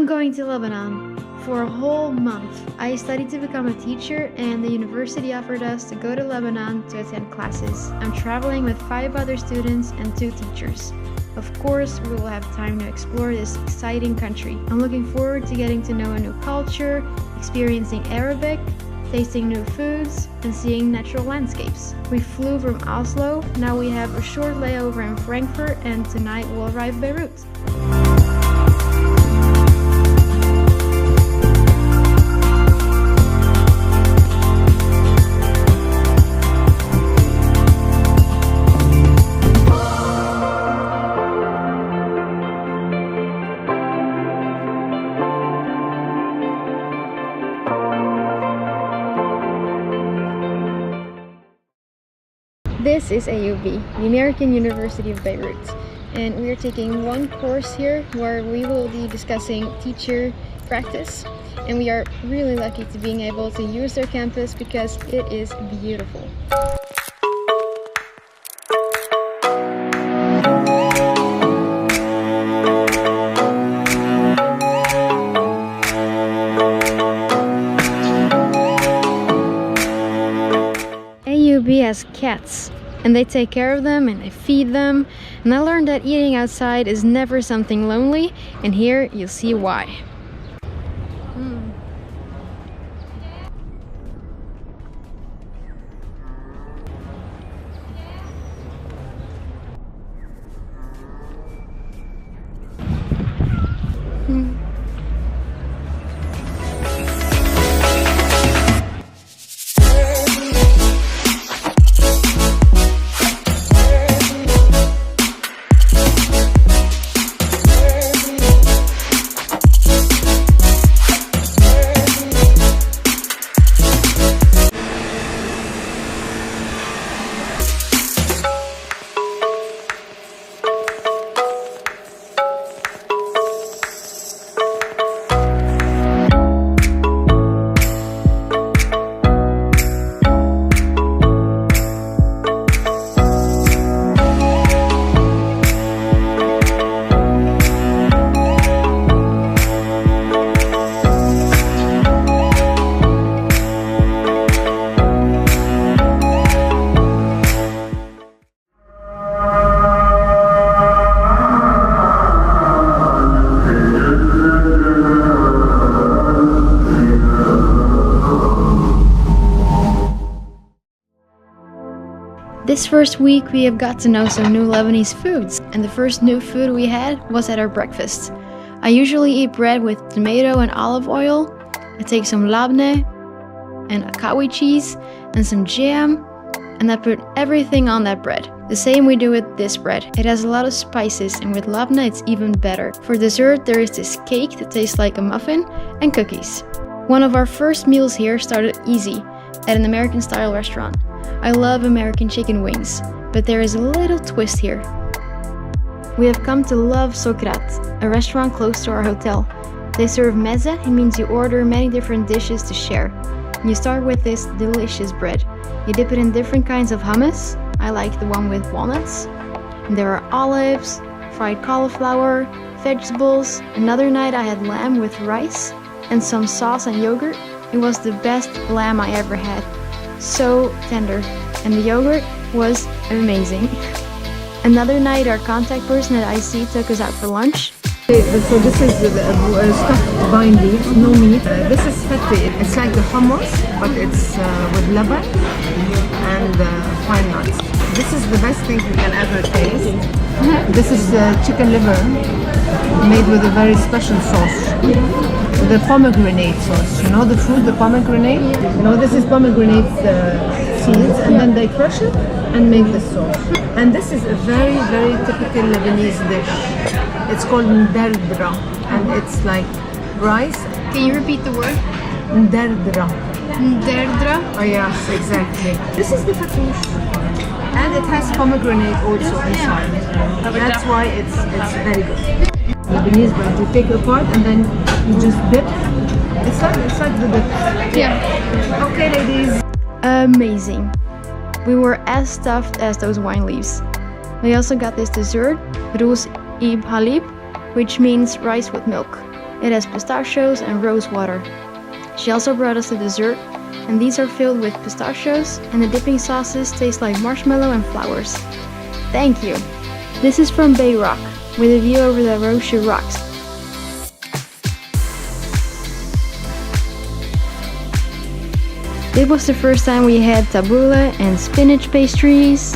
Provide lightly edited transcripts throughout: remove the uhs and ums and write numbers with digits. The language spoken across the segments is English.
I'm going to Lebanon for a whole month. I studied to become a teacher and the university offered us to go to Lebanon to attend classes. I'm traveling with 5 other students and 2 teachers. Of course, we will have time to explore this exciting country. I'm looking forward to getting to know a new culture, experiencing Arabic, tasting new foods, and seeing natural landscapes. We flew from Oslo, now we have a short layover in Frankfurt, and tonight we'll arrive Beirut. This is AUB, the American University of Beirut, and we are taking one course here where we will be discussing teacher practice, and we are really lucky to being able to use their campus because it is beautiful. AUB has cats, and they take care of them and they feed them, and I learned that eating outside is never something lonely, and here you'll see why. This first week we have got to know some new Lebanese foods, and the first new food we had was at our breakfast. I usually eat bread with tomato and olive oil. I take some labneh and akawi cheese and some jam, and I put everything on that bread. The same we do with this bread. It has a lot of spices, and with labneh it's even better. For dessert there is this cake that tastes like a muffin and cookies. One of our first meals here started easy at an American style restaurant. I love American chicken wings, but there is a little twist here. We have come to love Sokrat, a restaurant close to our hotel. They serve meze, it means you order many different dishes to share. You start with this delicious bread. You dip it in different kinds of hummus. I like the one with walnuts. And there are olives, fried cauliflower, vegetables. Another night I had lamb with rice and some sauce and yogurt. It was the best lamb I ever had. So tender, and the yogurt was amazing. Another night our contact person at IC took us out for lunch. So this is stuffed vine leaves, no meat. This is fetty. It's like the hummus, but it's with leban and pine nuts. This is the best thing you can ever taste. This is chicken liver made with a very special sauce. The pomegranate sauce, you know the fruit, the pomegranate? You know, this is pomegranate seeds, and then they crush it and make the sauce. And this is a very, very typical Lebanese dish. It's called nderdra, and it's like rice. Can you repeat the word? Nderdra. Nderdra? Oh yes, exactly. This is the fatouche. And it has pomegranate also inside. That's why it's very good. Lebanese bread, you take it apart and then you just dip. It's like the dip. Yeah. Okay, ladies. Amazing. We were as stuffed as those wine leaves. We also got this dessert, ruz ib halib, which means rice with milk. It has pistachios and rose water. She also brought us a dessert, and these are filled with pistachios, and the dipping sauces taste like marshmallow and flowers. Thank you. This is from Beirut, with a view over the Roche rocks. It was the first time we had tabbouleh and spinach pastries.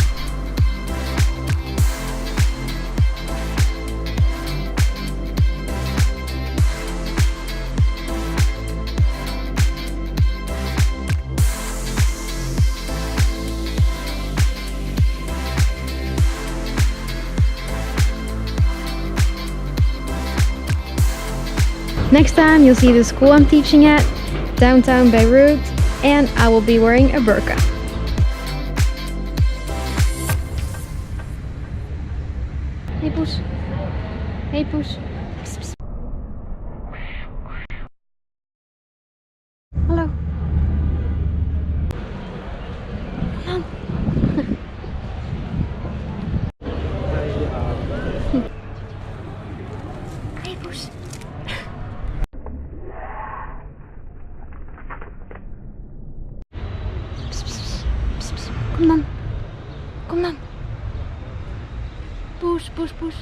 Next time you'll see the school I'm teaching at, downtown Beirut, and I will be wearing a burqa. Hey poes. Hey poes. Psst, psst. Hallo. Kom aan. Hey poes. Kom dan. Kom dan. Poes, poes, poes.